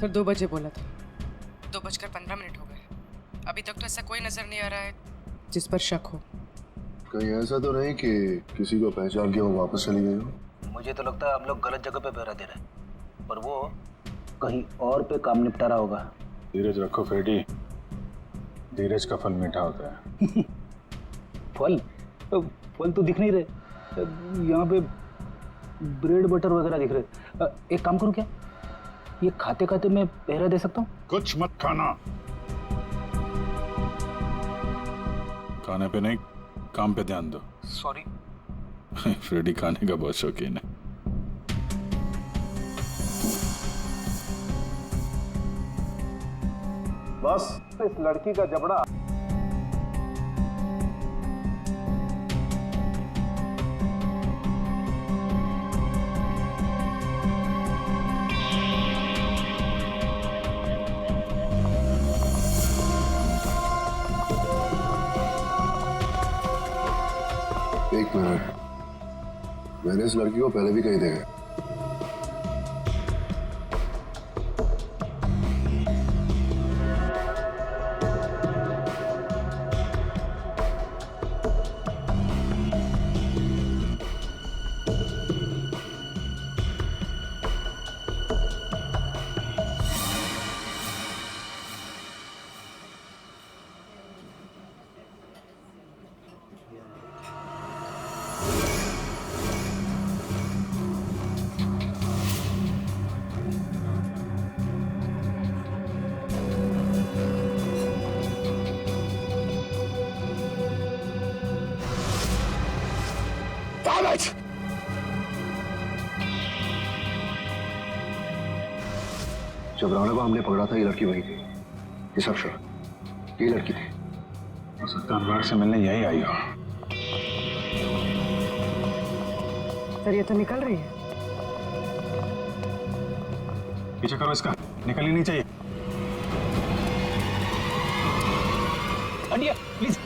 फिर 2 बजे बोला था। 2:15 हो गए। अभी तक तो ऐसा कोई नजर नहीं आ रहा है जिस पर शक हो। कहीं ऐसा तो नहीं कि किसी को पहचान के वो वापस चली गई हो? मुझे तो लगता है हम लोग गलत जगह पे पहरा दे रहे हैं, पर वो कहीं और पे काम निपटा रहा होगा। धीरज रखो फ्रेडी, धीरज का फल मीठा होता है। फल फल तो दिख नहीं रहे यहाँ पे, ब्रेड बटर वगैरह दिख रहे। एक काम करूं क्या, ये खाते खाते मैं पहरा दे सकता हूँ? कुछ मत खाना, खाने पे नहीं काम पे ध्यान दो। सॉरी। फ्रेडी खाने का बहुत शौकीन है। बस इस लड़की का जबड़ा एक मिनट, मैंने इस लड़की को पहले भी कहीं देखा। जब राणा को हमने पकड़ा था ये लड़की वही थी। ये सब शर्त ये लड़की थी। हो सकता है से मिलने यही आई हो। सर ये तो निकल रही है। पीछे करो इसका, निकल ही नहीं चाहिए। हटिए प्लीज।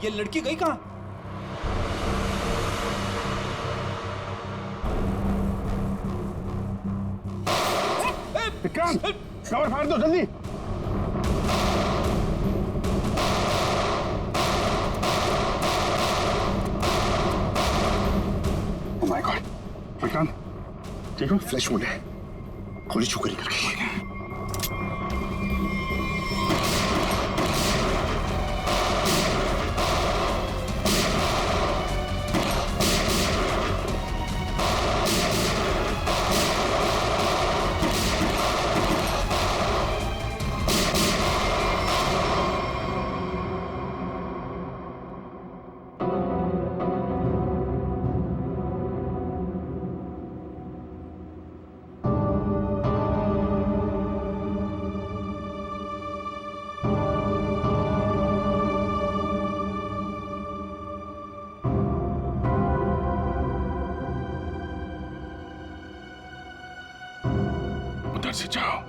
ये लड़की गई कहाँ? विक्रांत, कवर फाड़ दो जल्दी। ओह माय गॉड, विक्रांत ठीक हो? फ्लैश मोड है, गोली चुकरी कर गई है। उधर से जाओ।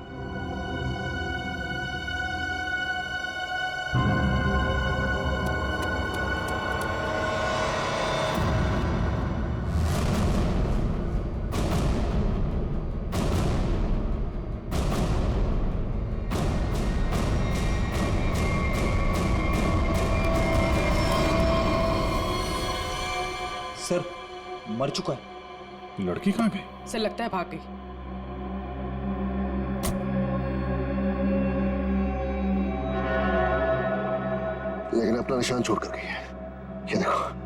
सर मर चुका है। लड़की कहाँ गई? सर लगता है भाग गई। लेकिन अपना निशान छोड़ कर गई है, ये देखो।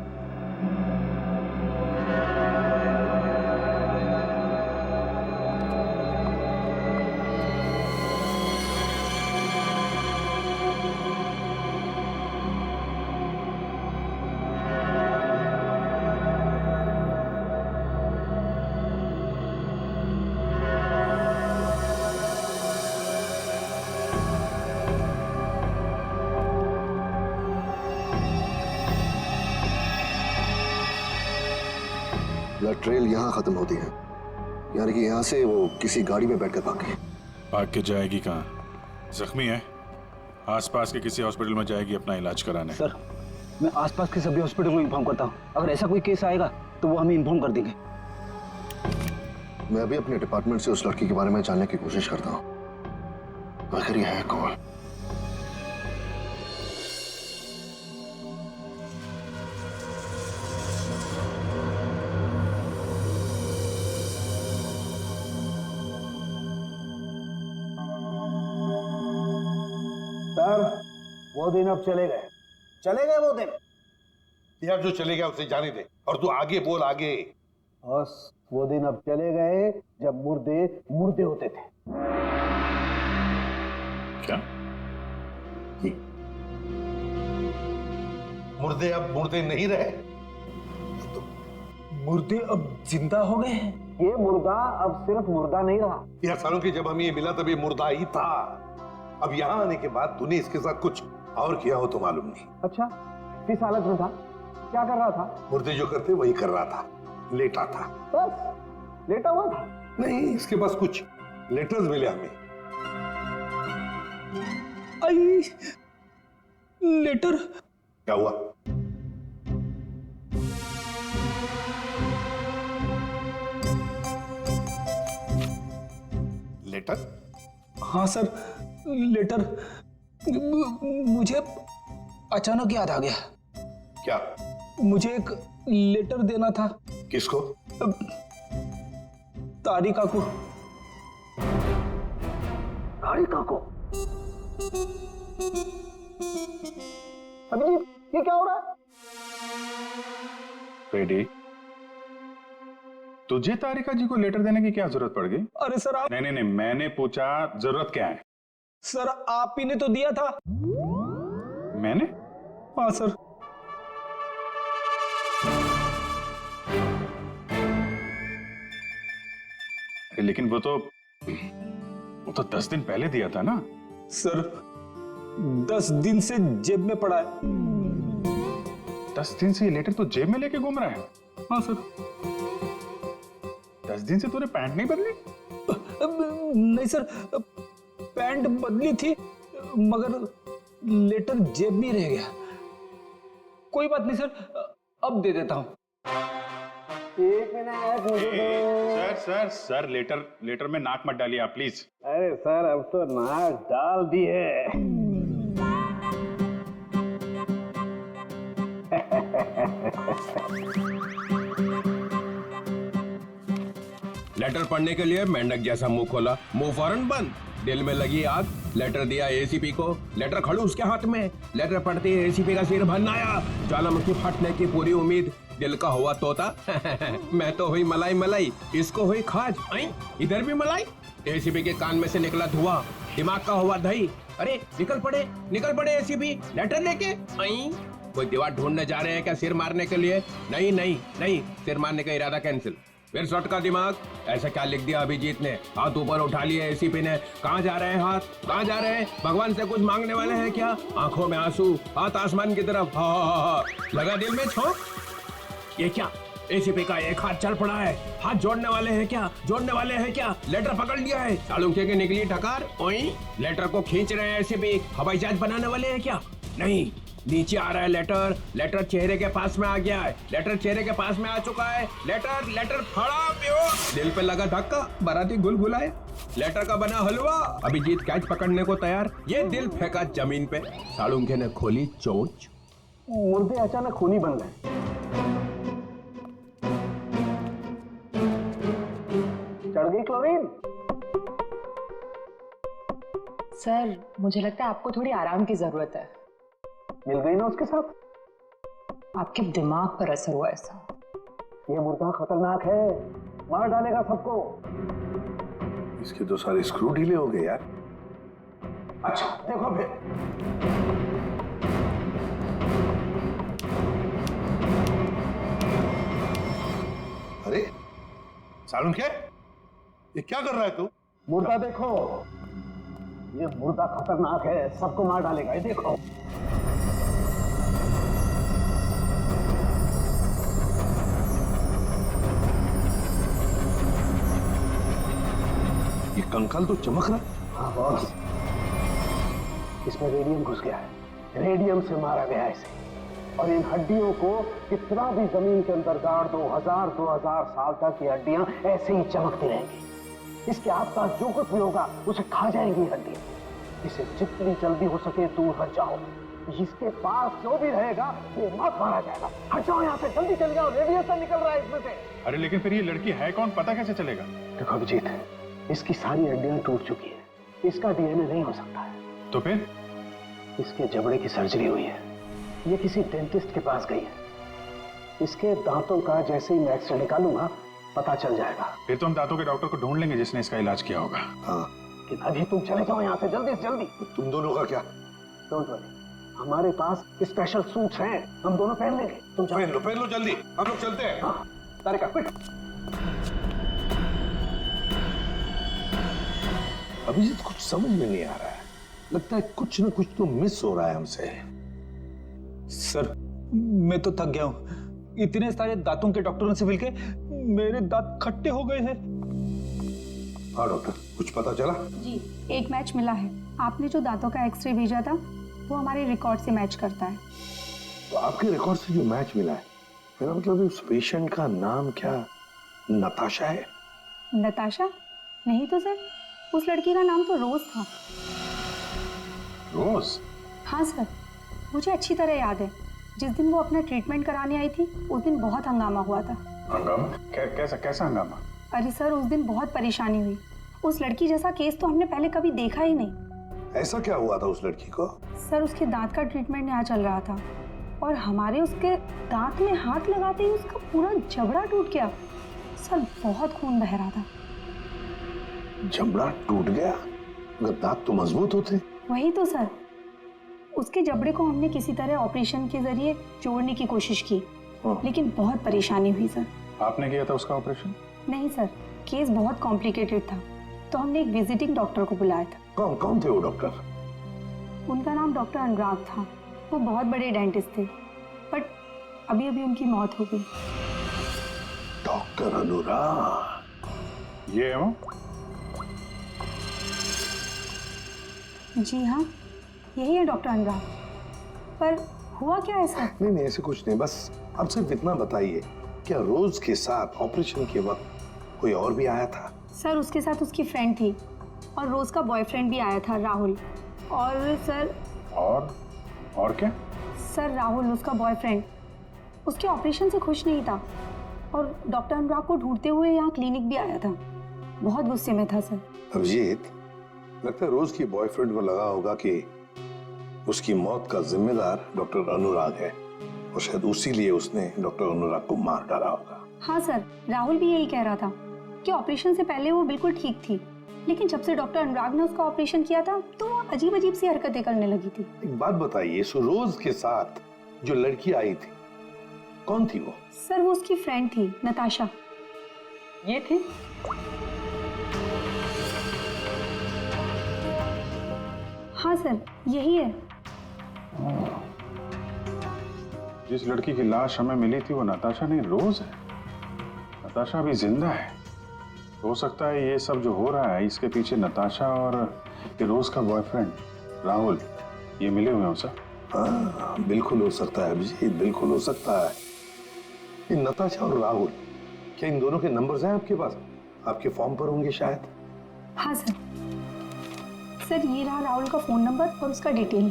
ब्लड ट्रेल यहाँ खत्म होती है, यानी कि यहाँ से वो किसी गाड़ी में बैठकर भाग गई। भाग के जाएगी कहाँ? जख्मी है, आसपास के किसी हॉस्पिटल में जाएगी अपना इलाज कराने। सर, मैं आसपास के सभी हॉस्पिटल को इन्फॉर्म करता हूँ। अगर ऐसा कोई केस आएगा तो वो हमें इन्फॉर्म कर देंगे। मैं अभी अपने डिपार्टमेंट से उस लड़की के बारे में जानने की कोशिश करता हूँ। आखिर ये है कौन? सर, वो दिन अब चले गए। चले गए वो दिन। यार जो चले गया उसे जाने दे, और तू आगे बोल आगे। बस वो दिन अब चले गए जब मुर्दे मुर्दे होते थे। क्या? मुर्दे अब मुर्दे नहीं रहे। मुर्दे अब जिंदा हो गए हैं। ये मुर्दा अब सिर्फ मुर्दा नहीं रहा। यार सालों की जब हमें ये मिला तब ये मुर्दा ही था। अब यहाँ आने के बाद तूने इसके साथ कुछ और किया हो तो मालूम नहीं। अच्छा, किस हालत में था? क्या कर रहा था? मुर्दे जो करते वही कर रहा था, लेटा था। बस लेटा हुआ था? नहीं, इसके पास कुछ लेटर्स मिले हमें। आई, लेटर? क्या हुआ? लेटर? हाँ सर, लेटर। मुझे अचानक याद आ गया। क्या? मुझे एक लेटर देना था। किसको? तारिका को। तारिका को? अभिजीत, ये क्या हो रहा है? बेटी, तुझे तारिका जी को लेटर देने की क्या जरूरत पड़ गई? अरे सर आप... नहीं, मैंने पूछा जरूरत क्या है। सर आप ही ने तो दिया था। मैंने? हाँ सर। लेकिन वो तो 10 दिन पहले दिया था ना। सर 10 दिन से जेब में पड़ा है। 10 दिन से ये लेटर तो जेब में लेके घूम रहा है? हाँ सर। 10 दिन से तूने पैंट नहीं बदली? नहीं सर, पैंट बदली थी मगर लेटर जेब में रह गया। कोई बात नहीं सर, अब दे देता हूं। एक मिनट मुझे दो। सर लेटर में नाक मत डालिए आप प्लीज। अरे सर अब तो नाक डाल दी है। लेटर पढ़ने के लिए मेंढक जैसा मुंह खोला, मुंह फौरन बंद। दिल में लगी आग। लेटर दिया एसीपी को। लेटर खड़ूस के हाथ में। लेटर पढ़ते ही एसीपी का सिर भन आया। ज्वालामुखी फटने की पूरी उम्मीद। दिल का हुआ तोता। मैं तो हुई मलाई मलाई, इसको हुई खाज। इधर भी मलाई। एसीपी के कान में से निकला धुआं, दिमाग का हुआ दही। अरे निकल पड़े एसीपी लेटर लेके। कोई दीवार ढूंढने जा रहे हैं क्या सिर मारने के लिए? नहीं, सिर मारने का इरादा कैंसिल। फिर शॉट का दिमाग। ऐसा क्या लिख दिया अभिजीत ने? हाथ ऊपर उठा लिए एसीपी ने। कहाँ जा रहे हैं हाथ? कहाँ जा रहे हैं? भगवान से कुछ मांगने वाले हैं क्या? आंखों में आंसू, हाथ आसमान की तरफ। हा। लगा दिल में छोंक। ये क्या? एसीपी का एक हाथ चल पड़ा है। हाथ जोड़ने वाले हैं क्या? लेटर पकड़ लिया है। चालुक्य की निकली ठकार। लेटर को खींच रहे हैं एसीपी। हवाई जहाज बनाने वाले हैं क्या? नहीं, नीचे आ रहा है लेटर चेहरे के पास में आ गया है। लेटर चेहरे के पास में आ चुका है। लेटर फड़ा प्यो। दिल पे लगा धक्का, बाराती गुलगुलाए। लेटर का बना हलवा। अभिजीत कैच पकड़ने को तैयार। ये दिल फेंका जमीन पे। सालुंखे ने खोली चोंच। मुर्दे अचानक खूनी बन गए। चढ़ गई क्लोरीन। सर मुझे लगता है आपको थोड़ी आराम की जरूरत है। मिल गई ना उसके साथ? आपके दिमाग पर असर हुआ ऐसा। ये मुर्दा खतरनाक है, मार डालेगा सबको। इसके तो सारे स्क्रू ढीले हो गए यार। अच्छा देखो फिर। अरे सालुन क्या? ये क्या कर रहा है तू? मुर्दा देखो, ये मुर्दा खतरनाक है, सबको मार डालेगा। ये देखो। कंकाल तो चमक रहा है। हाँ बॉस, इसमें रेडियम घुस गया है। रेडियम से मारा गया है इसे। और इन हड्डियों को कितना भी जमीन के अंदर गाड़ दो, 2000 साल तक ये हड्डियां ऐसे ही चमकती रहेंगी। इसके आसपास जो कुछ भी होगा उसे खा जाएंगी हड्डियां। इसे जितनी जल्दी हो सके दूर हट जाओ। इसके पास जो भी रहेगा वो मत मारा जाएगा। हट जाओ यहाँ से, जल्दी चल जाओ, रेडिएशन निकल रहा है इसमें से। अरे लेकिन फिर ये लड़की है कौन, पता कैसे चलेगा? देखो अभिजीत, इसकी सारी हड्डियां टूट चुकी है, इसका डीएनए नहीं हो सकता है। तो फिर? इसके जबड़े की सर्जरी हुई है, ये किसी डेंटिस्ट के पास गई है। इसके दांतों का जैसे ही मैं एक्सरे निकालूंगा पता चल जाएगा। फिर तो हम दांतों के डॉक्टर को ढूंढ लेंगे जिसने इसका इलाज किया होगा। हाँ, कि अभी तुम चले जाओ यहाँ से जल्दी से जल्दी। तुम दोनों का क्या? डोंट वरी, हमारे पास स्पेशल सूट्स हैं, हम दोनों पहन लेंगे। तुम जाओ। पहन लो जल्दी, हम लोग चलते हैं। हाँ, तारिका क्विक। अभिजीत, कुछ समझ में नहीं आ रहा है। लगता है कुछ ना कुछ तो मिस हो रहा है हमसे। सर मैं तो थक गया हूँ। इतने सारे दांतों के डॉक्टरों से मिलके मेरे दांत खट्टे हो गए हैं। हाँ डॉक्टर, कुछ पता चला? जी, एक मैच मिला है। आपने जो दांतों का एक्सरे भेजा था वो हमारे रिकॉर्ड से मैच करता है। तो आपके रिकॉर्ड से जो मैच मिला है, मेरा मतलब उस पेशेंट का नाम क्या नताशा है? नताशा? नहीं तो सर, उस लड़की का नाम तो रोज था। रोज? हाँ सर, मुझे अच्छी तरह याद है। जिस दिन वो अपना ट्रीटमेंट कराने आई थी उस दिन बहुत हंगामा हुआ था। हंगामा? कैसा हंगामा? अरे सर, उस दिन बहुत परेशानी हुई। उस लड़की जैसा केस तो हमने पहले कभी देखा ही नहीं। ऐसा क्या हुआ था उस लड़की को? सर, उसके दांत का ट्रीटमेंट यहाँ चल रहा था और हमारे उसके दांत में हाथ लगाते ही उसका पूरा जबड़ा टूट गया। सर, बहुत खून बह रहा था। जबड़ा टूट गया? मगर दांत तो मजबूत होते। वही तो सर, उसके जबड़े को हमने किसी तरह ऑपरेशन के जरिए जोड़ने की कोशिश की, लेकिन बहुत परेशानी हुई सर। आपने किया था उसका ऑपरेशन? नहीं सर, केस बहुत कॉम्प्लिकेटेड था, तो हमने एक विजिटिंग डॉक्टर को बुलाया था। कौन थे वो डॉक्टर? उनका नाम डॉक्टर अनुराग था। वो बहुत बड़े डेंटिस्ट थे, बट अभी उनकी मौत हो गई। डॉक्टर अनुराग? ये है वो? जी हाँ, यही है डॉक्टर अनुराग। पर हुआ क्या है सर? नहीं ऐसे कुछ नहीं, बस आप सिर्फ इतना बताइए, क्या रोज के साथ ऑपरेशन के वक्त कोई और भी आया था? सर, उसके साथ उसकी फ्रेंड थी और रोज का बॉयफ्रेंड भी आया था, राहुल। और सर और क्या? सर, राहुल उसका बॉयफ्रेंड उसके ऑपरेशन से खुश नहीं था और डॉक्टर अनुराग को ढूंढते हुए यहाँ क्लिनिक भी आया था। बहुत गुस्से में था सर। अभिजीत, लगता है रोज की बॉयफ्रेंड को लगा होगा कि उसकी मौत का जिम्मेदार डॉक्टर अनुराग है और शायद उसी लिए उसने डॉक्टर अनुराग को मार डाला होगा। हाँ सर, राहुल भी यही कह रहा था कि ऑपरेशन से पहले वो बिल्कुल ठीक थी, लेकिन जब से डॉक्टर अनुराग ने उसका ऑपरेशन किया था तो वो अजीब सी हरकतें करने लगी थी। एक बात बताइए, सो रोज के साथ जो लड़की आई थी, कौन थी वो? सर, वो उसकी फ्रेंड थी, नताशा। ये थी? हाँ सर, यही है। जिस लड़की की लाश हमें मिली थी वो नताशा नहीं, रोज है। नताशा अभी जिंदा है। हो सकता है ये सब जो हो रहा है इसके पीछे नताशा और ये रोज का बॉयफ्रेंड राहुल ये मिले हुए हो सर। हाँ, बिल्कुल हो सकता है अभिजीत, बिल्कुल हो सकता है। ये नताशा और राहुल, क्या इन दोनों के नंबर्स हैं आपके पास? आपके फॉर्म पर होंगे शायद। हाँ सर। सर, ये रहा राहुल का फोन नंबर और उसका डिटेल।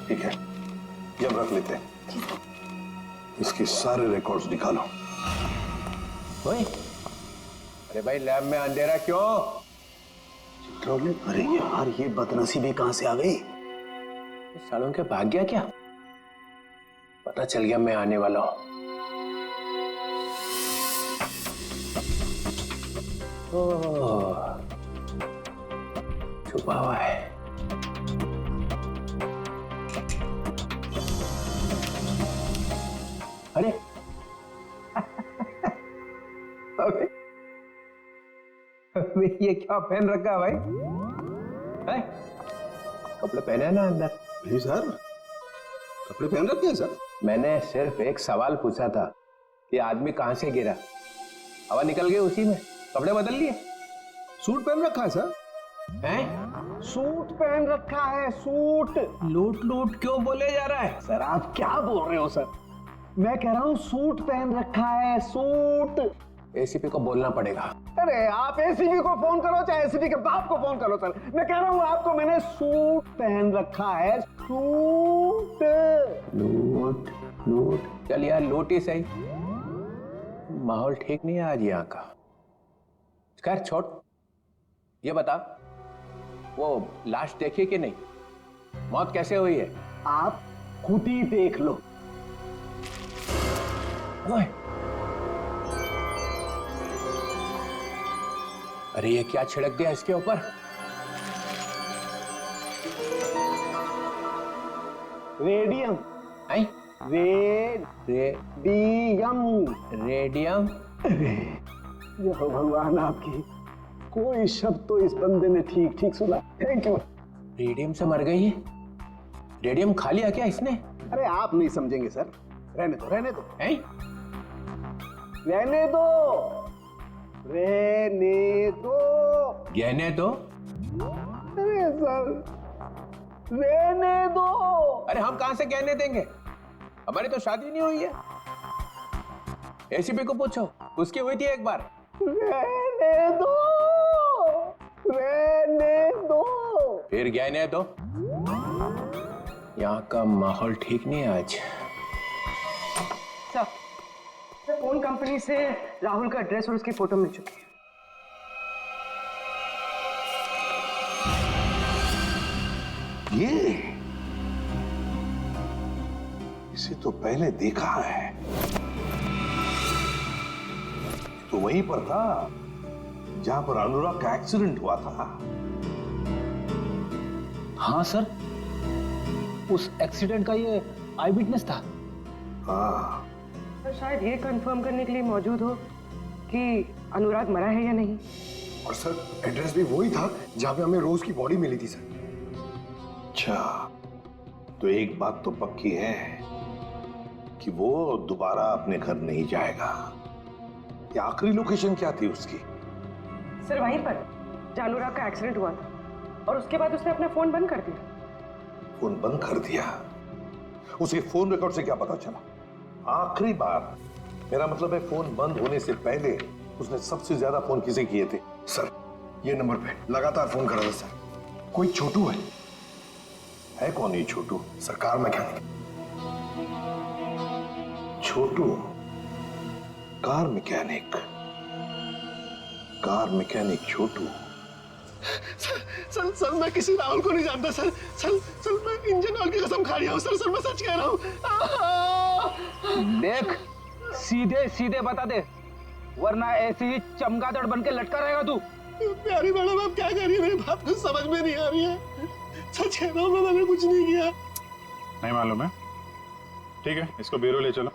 ठीक है, ये हम रख लेते हैं। इसके सारे रिकॉर्ड्स निकालो। ओए, अरे भाई लैब में अंधेरा क्यों? अरे यार, ये बदनसीबी कहां से आ गई? सालों के भाग गया क्या? पता चल गया मैं आने वाला हूं। छुपा हुआ है। अरे अबे ये क्या पहन रखा है भाई? है? कपड़े पहने हैं ना अंदर? नहीं सर, कपड़े पहन रखे हैं सर। मैंने सिर्फ एक सवाल पूछा था कि आदमी कहां से गिरा। हवा निकल गई उसी में, कपड़े बदल लिए। सूट पहन रखा है सर। हैं? सूट पहन रखा है, सूट। लूट लूट क्यों बोले जा रहा है? सर आप क्या बोल रहे हो सर? मैं कह रहा हूँ सूट पहन रखा है, सूट। एसीपी को बोलना पड़ेगा। अरे आप एसीपी को फोन करो चाहे एसीपी के बाप को फोन करो सर, मैं कह रहा हूँ आपको मैंने सूट पहन रखा है, सूट। लूट लूट, चल यार लूट ही सही। माहौल ठीक नहीं है आज यहाँ का। खैर छोड़, ये बता वो लाश देखी कि नहीं? मौत कैसे हुई है? आप खुद ही देख लो। ओए, अरे ये क्या छिड़क दिया इसके ऊपर? रेडियम। हैं? रेडियम। रेडियम? ये हो भगवान आपकी, कोई शब्द तो इस बंदे ने ठीक ठीक सुना। Thank you. रेडियम से मर गई है? रेडियम खा लिया क्या इसने? अरे आप नहीं समझेंगे सर, रहने दो रहने दो। हैं? रहने दो रहने दो। गहने दो? अरे सर रहने दो। अरे हम कहां से गहने देंगे? हमारी तो शादी नहीं हुई है। एसीपी को पूछो, उसकी हुई थी एक बार। रहने दो रहने दो। फिर गहने दो। यहाँ का माहौल ठीक नहीं है आज। सर, फोन कंपनी से राहुल का एड्रेस और उसकी फोटो मिल चुकी है। ये इसे तो पहले देखा है, तो वहीं पर था जहां पर अनुराग का एक्सीडेंट हुआ था। हाँ सर, उस एक्सीडेंट का ये आई विटनेस था। हाँ, सर शायद ये कंफर्म करने के लिए मौजूद हो कि अनुराग मरा है या नहीं। और सर एड्रेस भी वही था जहां पे हमें रोज की बॉडी मिली थी सर। अच्छा, तो एक बात तो पक्की है कि वो दोबारा अपने घर नहीं जाएगा। ये आखिरी लोकेशन क्या थी उसकी? सर वहीं पर जहाँ अनुराग का एक्सीडेंट हुआ था, और उसके बाद उसने अपना फोन बंद कर दिया। फोन बंद कर दिया? उसके फोन रिकॉर्ड से क्या पता चला? आखिरी बार, मेरा मतलब है फोन बंद होने से पहले उसने सबसे ज्यादा फोन किसे किए थे? सर ये नंबर पे लगातार फोन कर रहा था सर। कोई छोटू है कौन ये छोटू? सरकार मैकेनिक। छोटू कार मैकेनिक? कार मैकेनिक छोटू? सर मैं किसी राहुल को नहीं जानता सर। सर मैं इंजन ऑयल की कसम खा रहा हूँ सर मैं सच कह रहा हूँ। देख, सीधे सीधे बता दे, वरना ऐसे ही चमगादड़ बन के लटका रहेगा तू। प्यारी मैडम आप क्या कर रही है? मेरी बात कुछ समझ में नहीं आ रही है। सच कह रहा हूँ मैंने कुछ नहीं किया। नहीं मालूम है? ठीक है, इसको ब्यूरो ले चलो।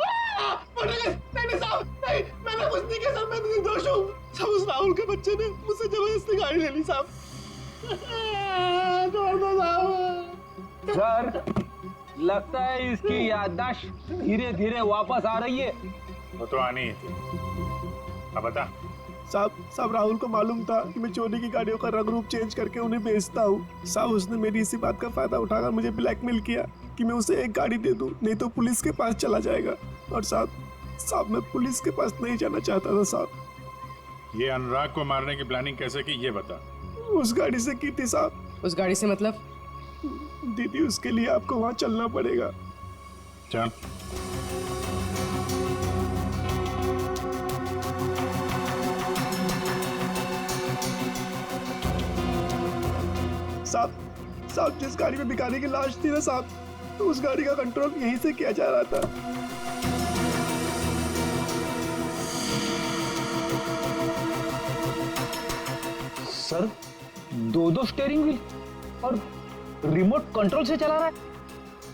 नहीं साहब, नहीं मैंने कुछ नहीं किया सर, मैं निर्दोष हूँ। सब उस राहुल के बच्चे ने मुझसे जबरदस्ती गाड़ी ले ली साहब। सर लगता है इसकी याददाश्त धीरे धीरे वापस आ रही है। वो तो आनी ही थी। अब बता। साहब राहुल को मालूम था कि मैं चोरी की गाड़ियों का रंग रूप चेंज करके उन्हें बेचता हूँ। साहब उसने मेरी इसी बात का फायदा उठाकर मुझे ब्लैकमेल किया कि मैं उसे एक गाड़ी दे दूं, नहीं तो पुलिस के पास चला जाएगा। और साहब मैं पुलिस के पास नहीं जाना चाहता था साहब। ये अनुराग को मारने की प्लानिंग कैसे की ये बता। उस गाड़ी से की थी साहब। उस गाड़ी से मतलब? दीदी उसके लिए आपको वहाँ चलना पड़ेगा। चल। साहब जिस गाड़ी में भिखारी की लाश थी ना साहब, तो उस गाड़ी का कंट्रोल यहीं से किया जा रहा था। सर 2 स्टीयरिंग व्हील और रिमोट कंट्रोल से चला रहा है।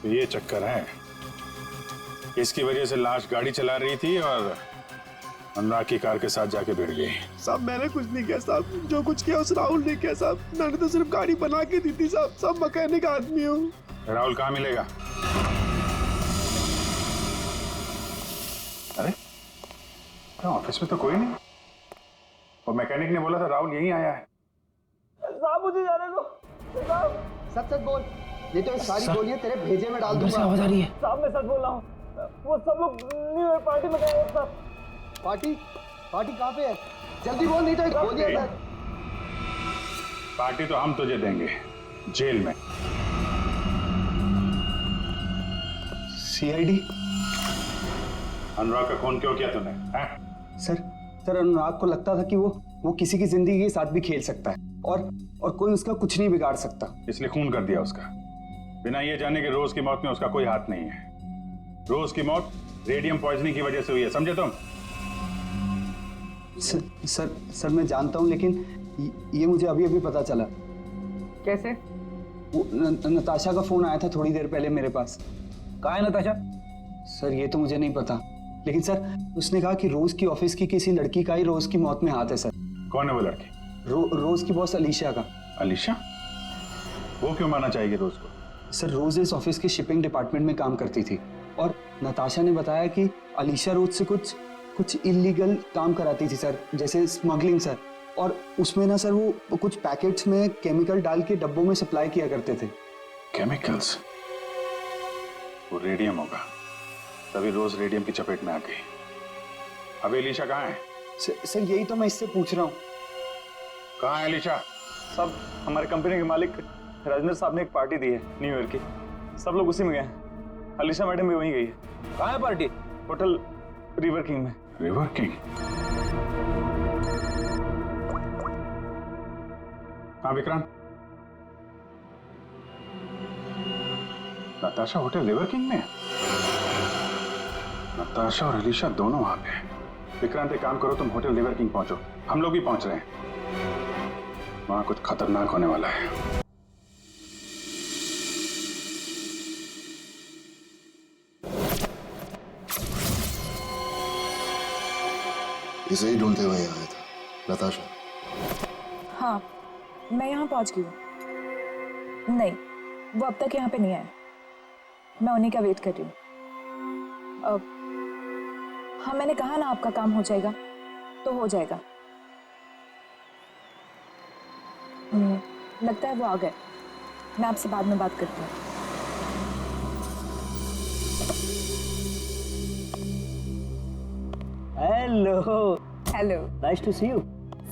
तो ये चक्कर है, इसकी वजह से लाश गाड़ी चला रही थी और अनुराग की कार के साथ जाके भिड़ गई। साहब मैंने कुछ नहीं किया साहब, जो कुछ किया उस राहुल ने किया साहब। मैंने तो सिर्फ गाड़ी बना के दी थी साहब। सब मैकेनिक आदमी हूँ। राहुल कहाँ मिलेगा? अरे ऑफिस में तो कोई नहीं। और मैकेनिक ने बोला था राहुल यहीं आया है। साहब मुझे जाने दो साहब। सच सच बोल, नहीं तो ये सारी गोलियां तेरे भेजे में डाल अंदर से दूंगा। आवाज आ रही है। साहब मैं सच बोल रहा हूँ, वो सब लोग न्यू ईयर पार्टी में गए हैं साहब। पार्टी पार्टी कहाँ पे है? जल्दी बोल, नहीं तो ये गोलियां डाल। पार्टी तो हम तुझे देंगे, जेल में। सीआईडी? अनुराग का खून क्यों किया तूने? हैं? सर अनुराग को लगता था कि वो किसी की जिंदगी के साथ भी खेल सकता है और कोई उसका कुछ नहीं बिगाड़ सकता, इसलिए खून कर दिया उसका, बिना ये जाने कि रोज की मौत में उसका कोई हाथ नहीं है। रोज की मौत रेडियम पॉइजनिंग की वजह से हुई है, समझे तुम? सर मैं जानता हूँ, लेकिन ये मुझे अभी अभी पता चला। कैसे? वो नताशा का फोन आया था थोड़ी देर पहले मेरे पास। कहाँ है नताशा? सर ये तो मुझे नहीं पता, लेकिन सर उसने कहा कि रोज की ऑफिस की किसी लड़की का ही रोज की मौत में हाथ है। सर कौन है वो लड़की? रोज की बॉस अलीशा का। अलीशा? वो क्यों मारना चाहेगी रोज को? सर रोज इस ऑफिस के शिपिंग डिपार्टमेंट में काम करती थी और नताशा ने बताया कि अलीशा रोज से कुछ इलीगल काम कराती थी सर, जैसे स्मगलिंग सर। और उसमें ना सर वो कुछ पैकेट्स में केमिकल डाल के डब्बों में सप्लाई किया करते थे। केमिकल्स? वो रेडियम होगा, तभी रोज रेडियम की चपेट में आ गई। अब अलीशा कहाँ है? सर यही तो मैं इससे पूछ रहा हूँ। कहाँ है अलीशा? सब हमारे कंपनी के मालिक राजेंद्र साहब ने एक पार्टी दी है न्यू ईयर की, सब लोग उसी में गए हैं। अलीशा मैडम भी वहीं गई है। कहाँ है पार्टी? होटल रिवर किंग में। River king? हाँ Vikrant, Natasha hotel river king में है? नताशा और अलीशा दोनों वहां पे हैं। विक्रांत एक काम करो, तुम होटल रिवर किंग पहुंचो, हम लोग भी पहुंच रहे हैं। वहां कुछ खतरनाक होने वाला है। इसे ही ढूंढते हुए आया था नताशा। हाँ, मैं यहाँ पहुँच गई हूँ। नहीं, वो अब तक यहाँ पे नहीं आए। मैं उन्हीं का वेट कर रही हूँ। हाँ, मैंने कहा ना आपका काम हो जाएगा तो हो जाएगा। लगता है वो आ गए। मैं आपसे बाद में बात करती हूँ। Hello. Hello. Nice to see you.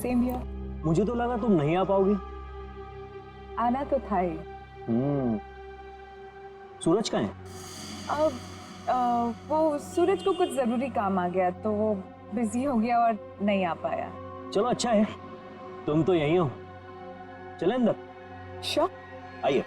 Same here. मुझे तो लगा तुम नहीं आ पाओगी। आना तो था ही। सूरज कहाँ है? अब वो सूरज को कुछ जरूरी काम आ गया तो वो बिजी हो गया और नहीं आ पाया। चलो अच्छा है, तुम तो यहीं हो। चले अंदर? श्योर। आइए।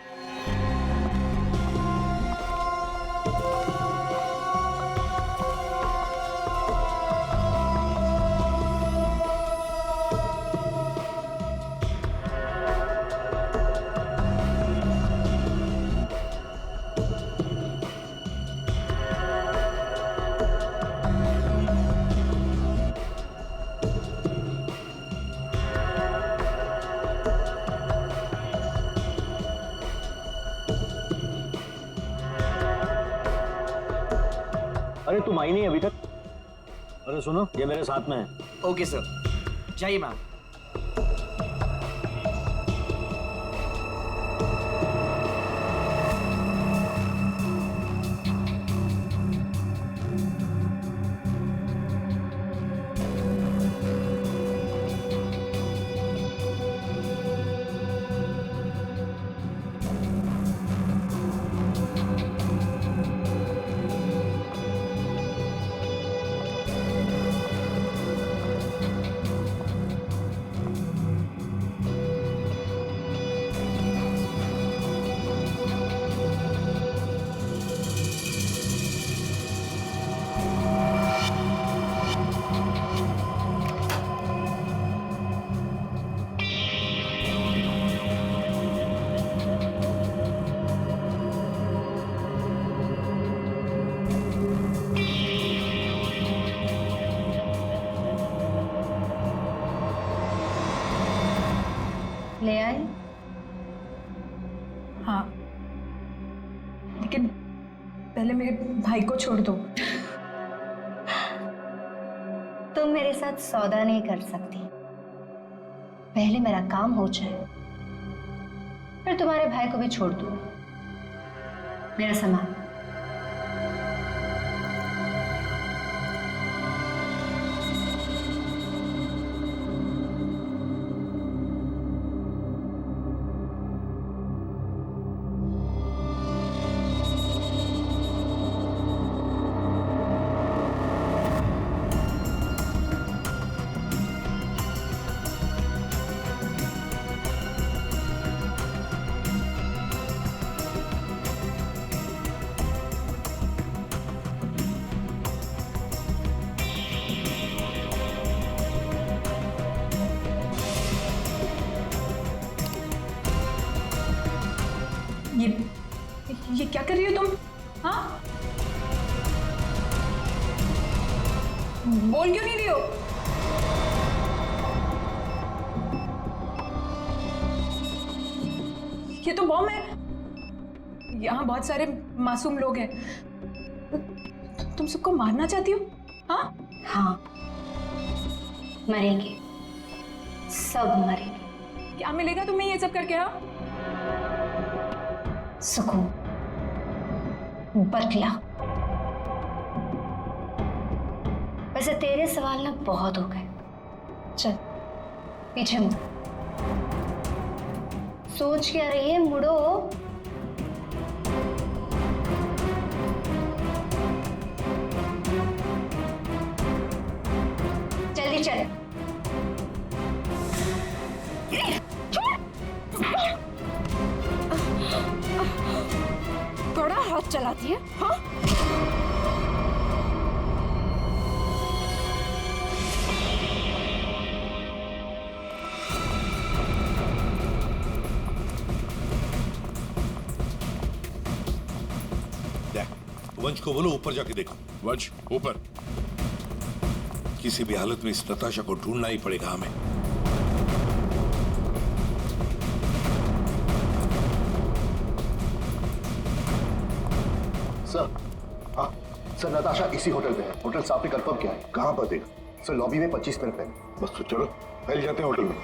अरे तुम आई नहीं अभी तक? अरे सुनो, ये मेरे साथ में है। ओके सर, जाइए मैम। ले आए? हाँ, लेकिन पहले मेरे भाई को छोड़ दो। तुम मेरे साथ सौदा नहीं कर सकती, पहले मेरा काम हो जाए, फिर तुम्हारे भाई को भी छोड़ दूंगी। मेरा सामान ये क्या कर रही हो तुम? हाँ, बोल क्यों नहीं रही हो? ये तो बॉम्ब है। यहाँ बहुत सारे मासूम लोग हैं। तुम सबको मारना चाहती हो? हाँ हाँ, मरेंगे, सब मरेंगे। क्या मिलेगा तुम्हें ये सब करके? हाँ, सुकून, बदला। वैसे तेरे सवाल ना बहुत हो गए, चल पीछे मुड़। सोच क्या रही है? मुड़ो। जल्दी चल। बड़ा हाथ चलाती है। हाँ, वंश को बोलो ऊपर जाके देखो। वंश ऊपर। किसी भी हालत में इस नताशा को ढूंढना ही पड़ेगा हमें। सर, हाँ सर, नताशा इसी होटल पे है। होटल साहब ने कंफर्म किया है। कहाँ पर देखा? सर, लॉबी में 25 मिनट पहले। बस तो चलो पहले जाते हैं होटल में।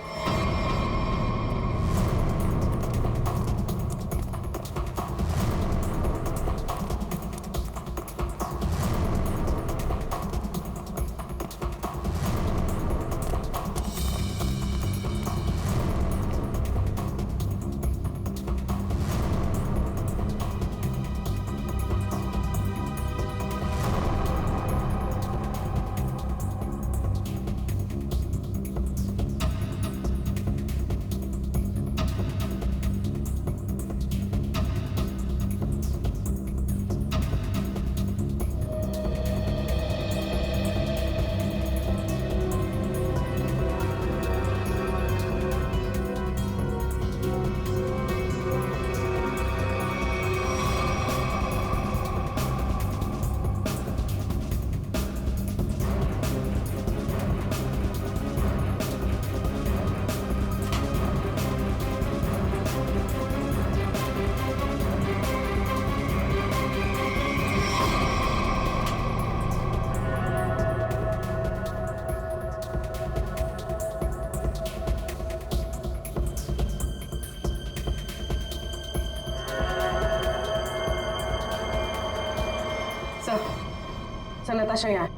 सर, नताशा यहाँ है,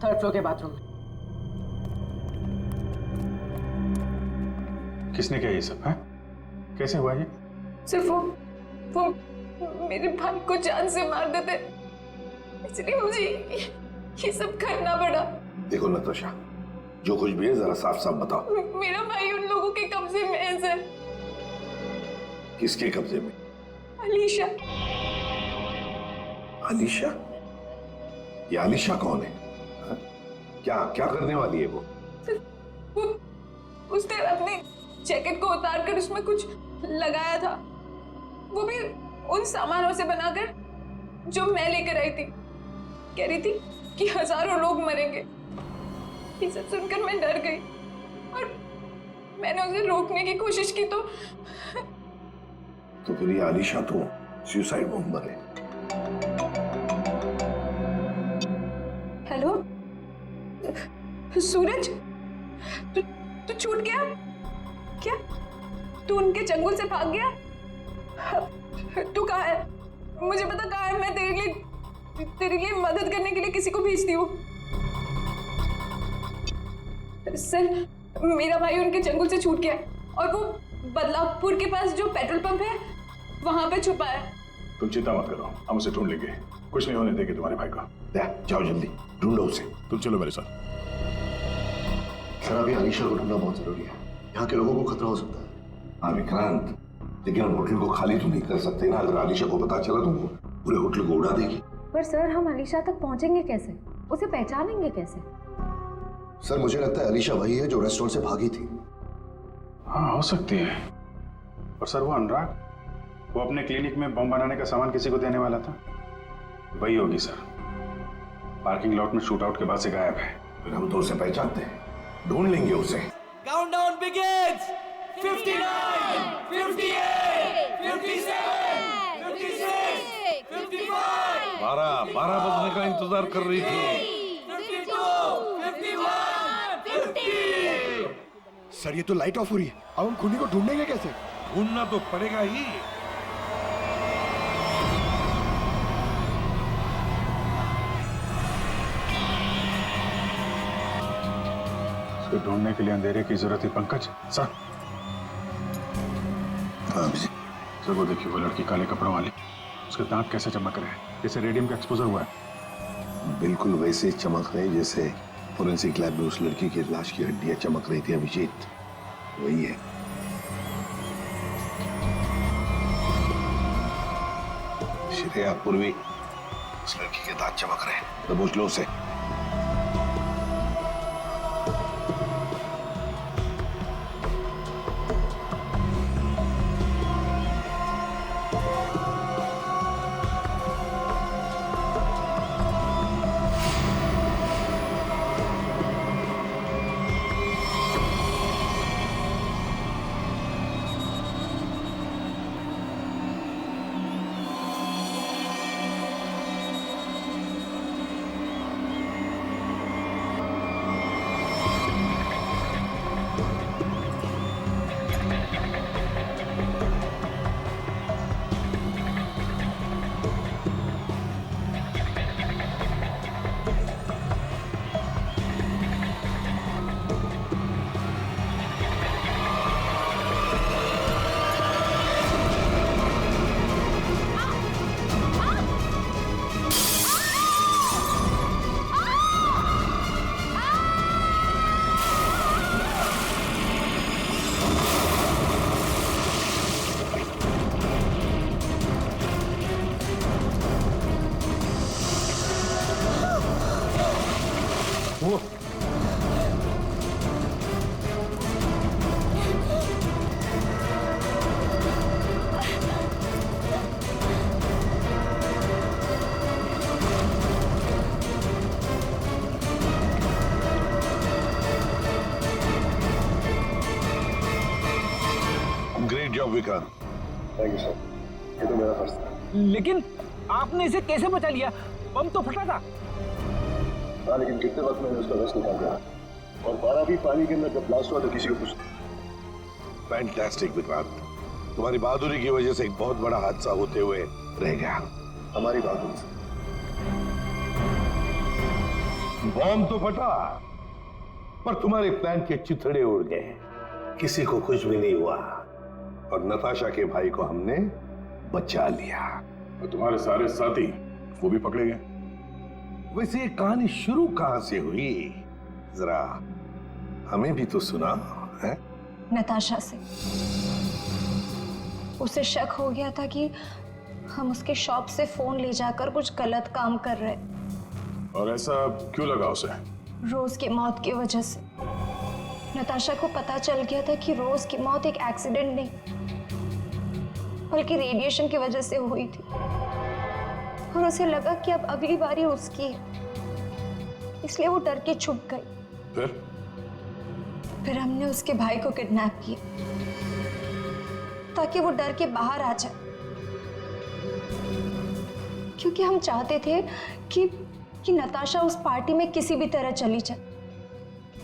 3rd फ्लोर के बाथरूम में। किसने किया ये सब? है कैसे हुआ ये? सिर्फ वो मेरे भाई को जान से मार देते, इसलिए मुझे ये सब करना पड़ा। देखो नताशा, जो कुछ भी है जरा साफ साफ बताओ। मेरा भाई उन लोगों के कब्जे में है सर। किसके कब्जे में? अलीशा। अलीशा? ये अलीशा कौन है? हा? क्या क्या करने वाली है वो? उसने अपने जैकेट को उतार कर उसमें कुछ लगाया था, वो भी उन सामानों से बनाकर जो मैं लेकर आई थी। कह रही थी कि हजारों लोग मरेंगे। ये सब सुनकर मैं डर गई और मैंने उसे रोकने की कोशिश की तो फिर ये अलीशा तो सुसाइड बॉम्बर है। हेलो सूरज, तू छूट गया? क्या तू उनके चंगुल से भाग गया? तू कहाँ है? मुझे बता कहाँ है, मैं तेरे लिए मदद करने के लिए किसी को भेजती हूँ। सर, मेरा भाई उनके चंगुल से छूट गया और वो बदलापुर के पास जो पेट्रोल पंप है वहां पे छुपा है। तुम चिंता मत करो, हम उसे ढूंढ लेंगे, कुछ नहीं होने देंगे तुम्हारे भाई को। जाओ जल्दी ढूंढो उसे। तुम चलो मेरे साथ। सर अभी अलीशा को ढूंढना बहुत जरूरी है, यहाँ के लोगों को खतरा हो सकता है। हाँ विक्रांत, लेकिन हम होटल को खाली तो नहीं कर सकते ना। अगर अलीशा को पता चला तो वो पूरे होटल को उड़ा देगी। पर सर हम अलीशा तक पहुंचेंगे कैसे? उसे पहचानेंगे कैसे? सर मुझे लगता है अलीशा वही है जो रेस्टोरेंट से भागी थी। हाँ हो सकती है। और सर वो अनुराग, वो अपने क्लिनिक में बम बनाने का सामान किसी को देने वाला था, वही होगी सर। पार्किंग लॉट में शूट आउट के बाद से गायब है। फिर हम तो उसे पहचानते हैं, ढूंढ लेंगे उसे। Countdown begins. 59, 58, 57, 56, 55, 12 बजने का इंतजार कर रही थी। 52, 51, 50। सर ये तो लाइट ऑफ हो रही है, अब हम खूनी को ढूंढेंगे कैसे? ढूंढना तो पड़ेगा ही। उसको ढूंढने के लिए अंधेरे की जरूरत है पंकज। सर हाँ जी सर, वो देखिए वो लड़की काले कपड़ों वाली, उसके दांत कैसे चमक रहे हैं, जैसे रेडियम का एक्सपोजर हुआ है। बिल्कुल वैसे चमक रहे जैसे फोरेंसिक लैब में उस लड़की की लाश की हड्डियां चमक रही थी अभिजीत, वही है। श्रेया पूर्वी, उस लड़की के दांत चमक रहे हैं, दबोच लो उसे। Great job Vikrant. Thank you sir, ये तो मेरा फर्ज था। लेकिन आपने इसे कैसे बचा लिया? बम तो फटा था। हाँ लेकिन कितने वक्त मैंने उसका रस निकाल दिया, और 12 भी पानी के अंदर जब ब्लास्ट हुआ तो किसी को कुछ। फैंटास्टिक विक्रांत, तुम्हारी बहादुरी की वजह से एक बहुत बड़ा हादसा होते हुए रह गया। हमारी बहादुरी से बॉम्ब तो फटा, पर तुम्हारे प्लान के चिथड़े उड़ गए, किसी को कुछ भी नहीं हुआ, और नताशा के भाई को हमने बचा लिया। और तुम्हारे सारे साथी वो भी पकड़े गए। वैसे ये कहानी शुरू कहां से हुई, जरा हमें भी तो सुना है। नताशा से। उसे शक हो गया था कि हम उसके शॉप से फोन ले जाकर कुछ गलत काम कर रहे। और ऐसा क्यों लगा उसे? रोज की मौत की वजह से। नताशा को पता चल गया था कि रोज की मौत एक एक्सीडेंट नहीं बल्कि रेडिएशन की वजह से हुई थी, और उसे लगा कि अब अगली बारी उसकी है, इसलिए वो डर के छुप गई। फिर हमने उसके भाई को किडनैप किया ताकि वो डर के बाहर आ जाए, क्योंकि हम चाहते थे कि नताशा उस पार्टी में किसी भी तरह चली जाए,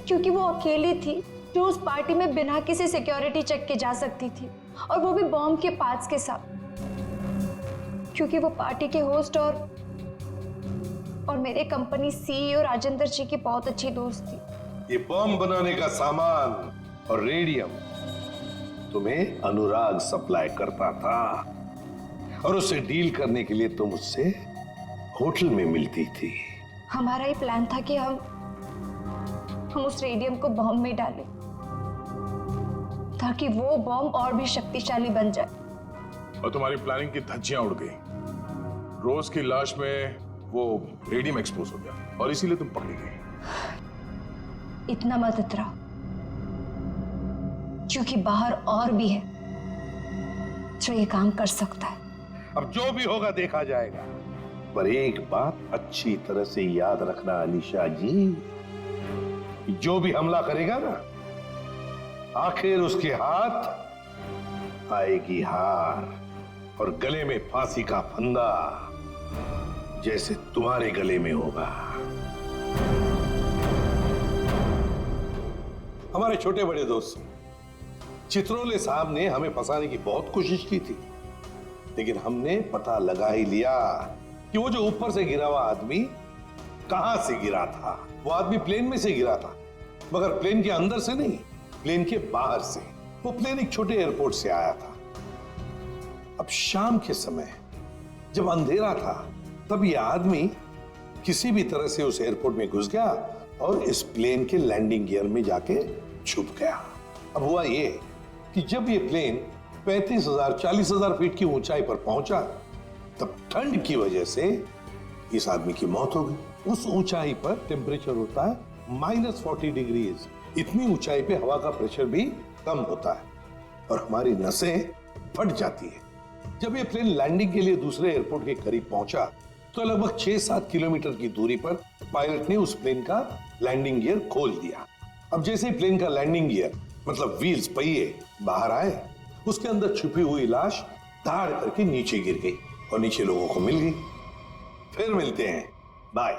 क्योंकि वो अकेली थी जो उस पार्टी में बिना किसी सिक्योरिटी चेक के जा सकती थी, और वो भी बॉम्ब के पार्ट्स के साथ, क्योंकि वो पार्टी के होस्ट और मेरे कंपनी सीईओ राजेंद्र जी की बहुत अच्छी दोस्त थी। ये बॉम्ब बनाने का सामान और रेडियम तुम्हें अनुराग सप्लाई करता था, और उसे डील करने के लिए तुम उससे होटल में मिलती थी। हमारा ही प्लान था कि हम उस रेडियम को बॉम्ब में डालें, ताकि वो बॉम्ब और भी शक्तिशाली बन जाए। और तुम्हारी प्लानिंग की धज्जियां उड़ गई। रोज की लाश में वो रेडियम एक्सपोज हो गया और इसीलिए तुम पकड़ी गई। इतना मत इतराओ, क्योंकि बाहर और भी है जो ये काम कर सकता है। अब जो भी होगा देखा जाएगा, पर एक बात अच्छी तरह से याद रखना अलीशा जी, जो भी हमला करेगा ना, आखिर उसके हाथ आएगी हार, और गले में फांसी का फंदा, जैसे तुम्हारे गले में होगा। हमारे छोटे बड़े दोस्त चित्रोले साहब ने हमें फंसाने की बहुत कोशिश की थी, लेकिन हमने पता लगा ही लिया कि वो जो ऊपर से गिरा हुआ आदमी कहां से गिरा था। वो आदमी प्लेन में से गिरा था, मगर प्लेन के अंदर से नहीं, प्लेन के बाहर से। वो प्लेन एक छोटे एयरपोर्ट से आया था। अब शाम के समय जब अंधेरा था, तब ये आदमी किसी भी तरह से उस एयरपोर्ट में घुस गया और इस प्लेन के लैंडिंग गियर में जाके छुप गया। अब हुआ ये कि जब ये प्लेन 35,000 40,000 फीट की ऊंचाई पर पहुंचा, तब ठंड की वजह से इस आदमी की मौत हो गई। उस ऊंचाई पर टेम्परेचर होता है -40 डिग्रीज। इतनी ऊंचाई पे हवा का प्रेशर भी कम होता है और हमारी नसें फट जाती है। जब ये प्लेन लैंडिंग के लिए दूसरे एयरपोर्ट के करीब पहुंचा, तो लगभग 6-7 किलोमीटर की दूरी पर पायलट ने उस प्लेन का लैंडिंग गियर खोल दिया। अब जैसे ही प्लेन का लैंडिंग गियर मतलब व्हील्स, पहिए बाहर आए, उसके अंदर छुपी हुई लाश धाड़ करके नीचे गिर गई और नीचे लोगों को मिल गई। फिर मिलते हैं, बाय।